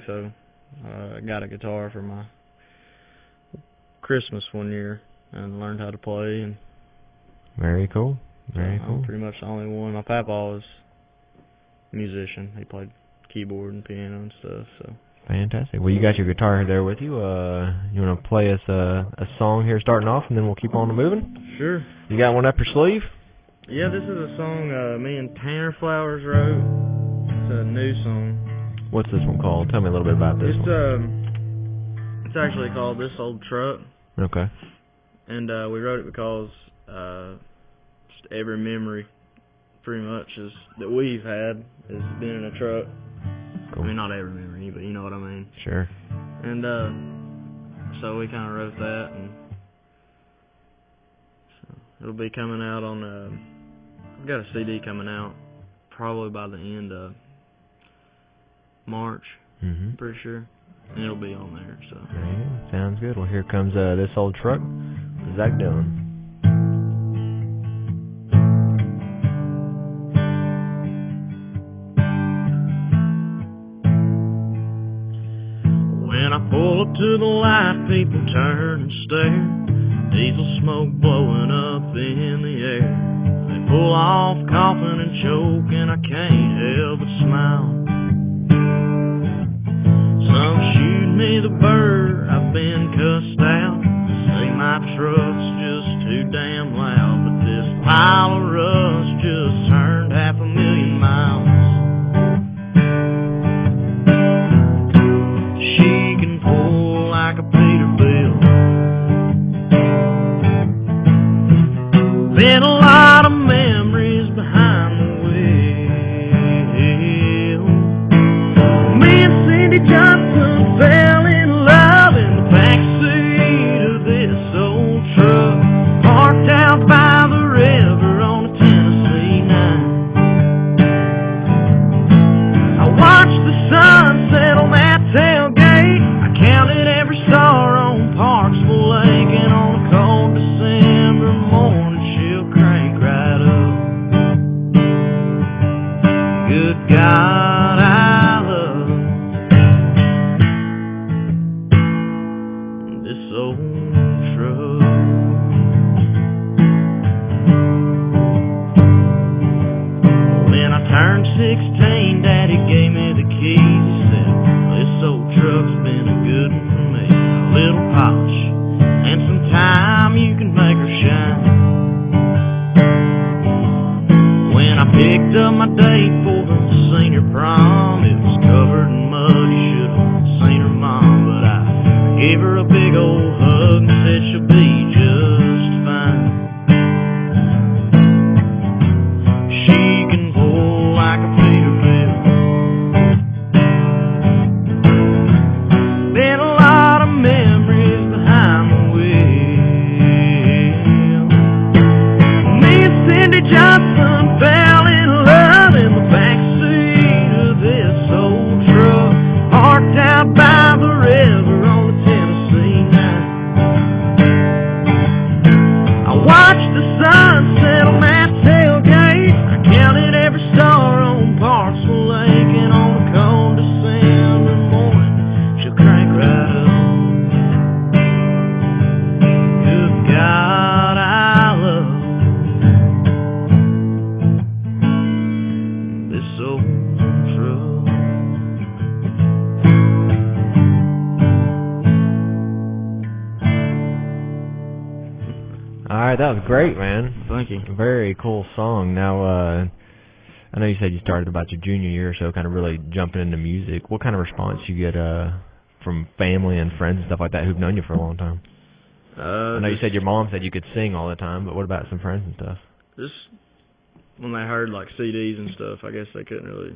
So I got a guitar for my Christmas one year and learned how to play. And very cool. Very cool. I'm pretty much the only one. My papa was a musician. He played keyboard and piano and stuff. So fantastic. Well, you got your guitar there with you. You want to play us a song here starting off, and then we'll keep on moving? Sure. You got one up your sleeve? Yeah, this is a song me and Tanner Flowers wrote. It's a new song. What's this one called? Tell me a little bit about this one. It's actually called This Old Truck. Okay. And we wrote it because just every memory pretty much that we've had has been in a truck. Cool. I mean, not every memory, but you know what I mean. Sure. And so we kind of wrote that, and so it'll be coming out on, I've got a CD coming out probably by the end of March, pretty sure, and it'll be on there. So. Yeah, sounds good. Well, here comes This Old Truck, Zach Dylan. When I pull up to the light, people turn and stare. Diesel smoke blowing up in the air. They pull off coughing and choking. I can't help but smile. Some shoot me the bird. I've been cussed out. Say my truck's just too damn loud. But this pile of rust just turned 500,000 miles. She can pull like a Peterbilt. Been a lot of memories behind the wheel. Me and Cindy Johnson fell in love in the backseat of this old truck, parked out by the river on a Tennessee night. I watched the sun set on that tailgate. I counted every star on Parksville Lake, and on a cold December morning she'll crank right up. Good God, I love this old truck. When I turned 16, Daddy gave me the keys. He said, this old truck's been a good one for me. A little polish and some time, you can make her shine. When I picked up my date for the senior prom, it was covered in mud. You should have seen her mom, but I gave her a big old hug and said she'll be just fine. She can pull like a Peterbilt. Been a lot of memories behind the wheel. Me and Cindy Johnson fell in love in the backseat of this old truck, parked out by the river on the Tennessee night. I watched the sun set on that tailgate. I counted every star on Parksville Lake, and on a cold December morning she'll crank right up. Good God, I love this old truck. All right, that was great, man. Thank you. Very cool song. Now, I know you said you started about your junior year or so, kind of really jumping into music. What kind of response you get from family and friends and stuff like that who've known you for a long time? I know you said your mom said you could sing all the time, but what about some friends and stuff? Just when they heard like CDs and stuff, I guess they didn't really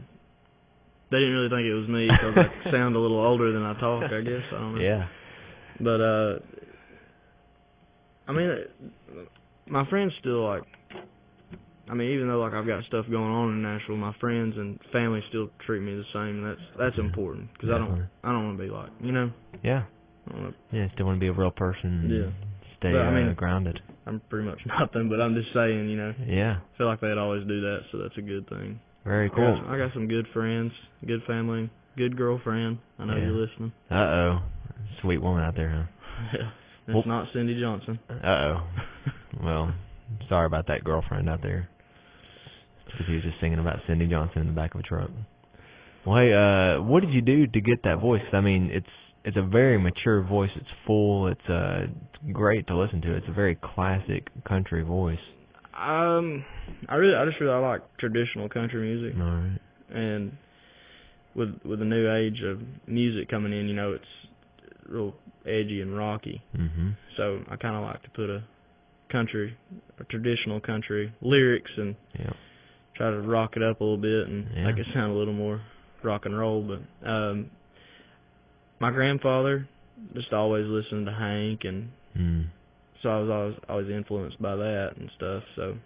think it was me because I sound a little older than I talk, I guess. I don't know. Yeah. But, I mean, my friends still like, I mean, even though like I've got stuff going on in Nashville, my friends and family still treat me the same. That's important because I don't want to be like, you know. Yeah. Yeah, still want to be a real person. Yeah. Stay grounded. I'm pretty much nothing, but I'm just saying, you know. Yeah. I feel like they'd always do that, so that's a good thing. Very cool. I got some good friends, good family, good girlfriend. I know you're listening. Uh-oh. Sweet woman out there, huh? Yeah. It's not Cindy Johnson. Uh-oh. Well, sorry about that girlfriend out there. Because he was just singing about Cindy Johnson in the back of a truck. Well, hey, what did you do to get that voice? I mean, it's a very mature voice. It's full. It's great to listen to. It's a very classic country voice. I just really like traditional country music. All right. And with the new age of music coming in, it's real edgy and rocky. Mm-hmm. So I kind of like to put a traditional country lyrics and try to rock it up a little bit and make it sound a little more rock and roll. But my grandfather just always listened to Hank, and so I was always influenced by that and stuff. So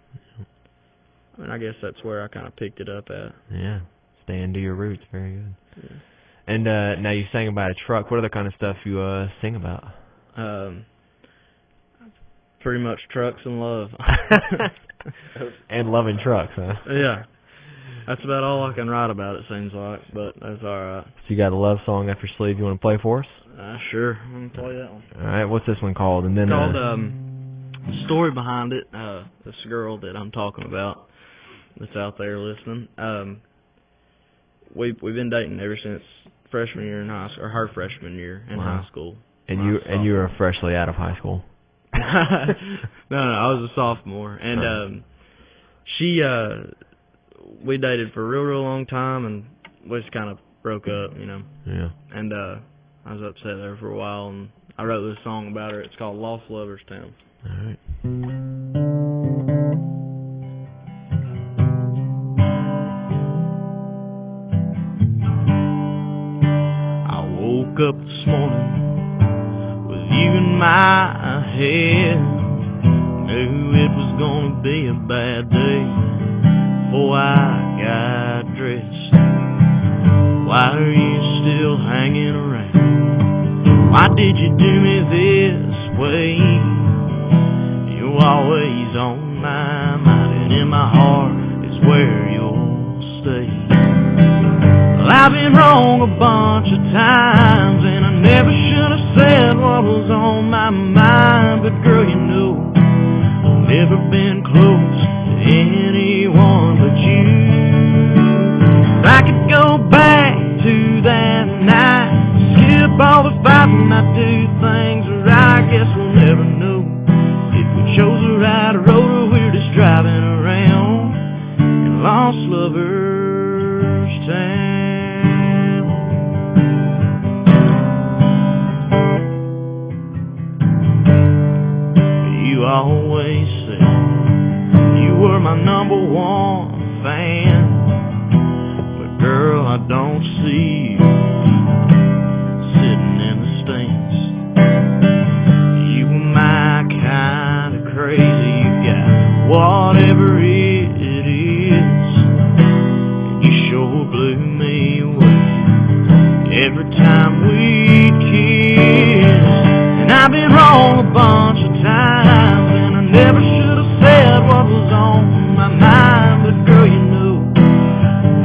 I mean, I guess that's where I kind of picked it up at. Yeah, staying to your roots. Very good. Yeah. And now you sang about a truck. What other kind of stuff you sing about? Pretty much trucks and love. And loving trucks, huh? Yeah. That's about all I can write about, it seems like, but that's all right. So you got a love song up your sleeve you want to play for us? Sure. I'm going to play that one. All right. What's this one called? And then it's called, the story behind it, this girl that I'm talking about that's out there listening, we've been dating ever since freshman year in high school, or her freshman year in high school. And you were freshly out of high school. No, I was a sophomore, and we dated for a real long time, and we just kind of broke up, Yeah. And I was upset there for a while, and I wrote this song about her. It's called Lost Lovers Town. All right. I woke up this morning with you in my head. Knew it was gonna be a bad day before I got dressed. Why are you still hanging around? Why did you do me this way? You're always on my mind, and in my heart is where you'll stay. Well, I've been wrong a bunch of times, and I never should have said what was on my mind. But girl, I've never been close to anyone but you. If I could go back to that night, skip all the fighting, I'd do things right. I guess we'll never know if we chose the right road or we're just driving around in Lost Lovers Town. You always said you were my number one fan, but girl, I don't see you sitting in the stands. You were my kind of crazy. You got whatever it is, and you sure blew me away every time we'd kiss. And I've been wrong a bunch of times, and I never should have said what was on my mind. But girl, I've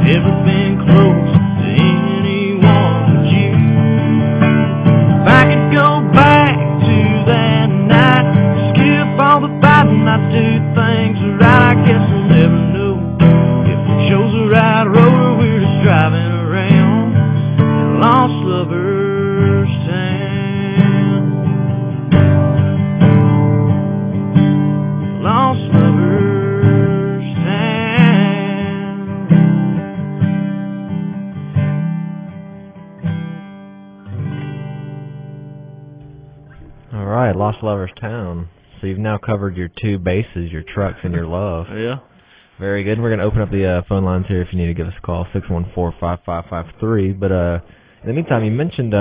never been close to anyone but you. If I could go back to that night, skip all the fighting, I'd do things right. I guess we'll never know if we chose the right road or we're just driving around in Lost Lovers Town. Lost Lovers Town. All right, Lost Lovers Town. So you've now covered your two bases, your trucks and your love. Yeah. Very good. We're going to open up the phone lines here if you need to give us a call, 614-5553. But in the meantime, you mentioned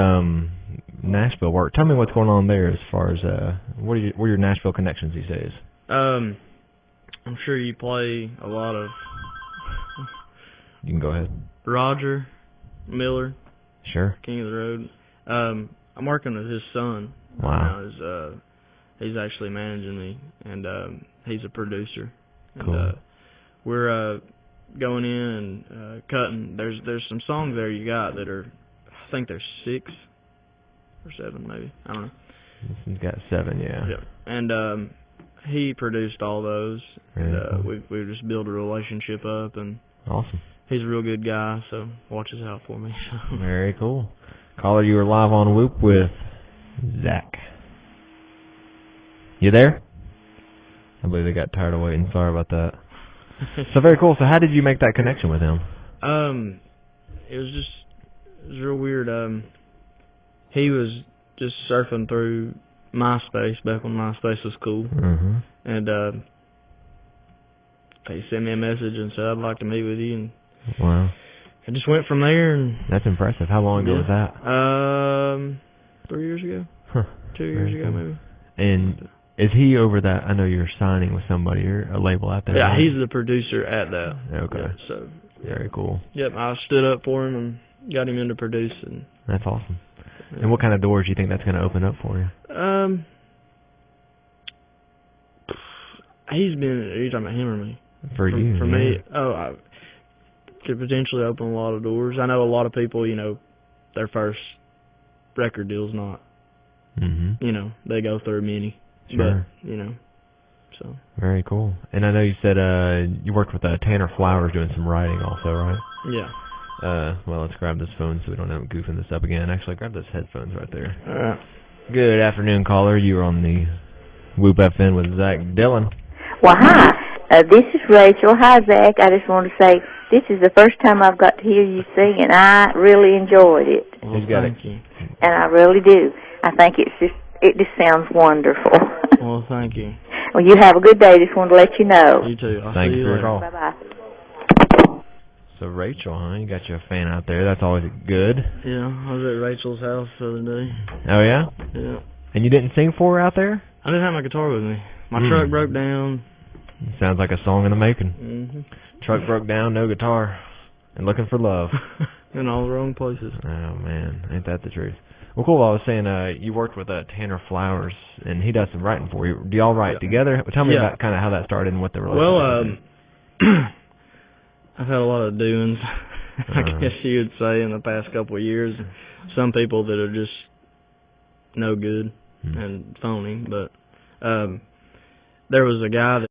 Nashville work. Tell me what's going on there as far as what are your Nashville connections these days? I'm sure you play a lot of You can go ahead. Roger Miller, Sure. King of the Road. I'm working with his son. Wow. Now. He's actually managing me, and he's a producer. And, Cool. going in and cutting. There's some songs there you got that are, I think there's 6 or 7 maybe. I don't know. He's got 7, yeah. Yeah. And he produced all those. Very And cool. we just built a relationship up, and Awesome. he's a real good guy, so watches out for me. Very cool. Caller, you were live on Whoop with Zach. You there? I believe they got tired of waiting. Sorry about that. So very cool. So how did you make that connection with him? It was real weird. He was just surfing through MySpace back when MySpace was cool, Mm-hmm. and he sent me a message and said, "I'd like to meet with you," and Wow. I just went from there. And That's impressive. How long ago was that? 3 years ago, Huh. 2 years Very ago cool. maybe. And is he over that? I know you're signing with somebody. You're a label out there. Yeah, right? he's the producer at that. Okay. Yeah, so Very cool. yep, I stood up for him and got him into producing. That's awesome. And what kind of doors do you think that's going to open up for you? He's been. Are you talking about him or me? For you? For yeah. me, I could potentially open a lot of doors. I know a lot of people, their first record deal's not, Mm-hmm. they go through many. Sure. But, so. Very cool. And I know you said you worked with Tanner Flowers doing some writing also, right? Yeah. Well, let's grab this phone so we don't end up goofing this up again. Actually, grab those headphones right there. All right. Good afternoon, caller. You are on the Whoop FN with Zach Dillon. Well, hi. This is Rachel. Hi, Zach. I just want to say this is the first time I've got to hear you sing, and I really enjoyed it. Well, He's got thank you. And I really do. I think it just sounds wonderful. Well, thank you. Well, you have a good day. Just wanted to let you know. You too. I'll Thank see you you for your later. call. Bye-bye. So, Rachel, huh? You got you a fan out there. That's always good. Yeah, I was at Rachel's house the other day. Oh, yeah? Yeah. And you didn't sing for her out there? I didn't have my guitar with me. My truck broke down. Sounds like a song in the making. Mm-hmm. Truck broke down, no guitar, and looking for love. In all the wrong places. Oh, man. Ain't that the truth? Well, cool. I was saying you worked with Tanner Flowers, and he does some writing for you. Do y'all write together? Tell me about kind of how that started and what the relationship is. Well, I've had a lot of doings, I guess you would say, in the past couple of years. Some people that are just no good and phony, but there was a guy that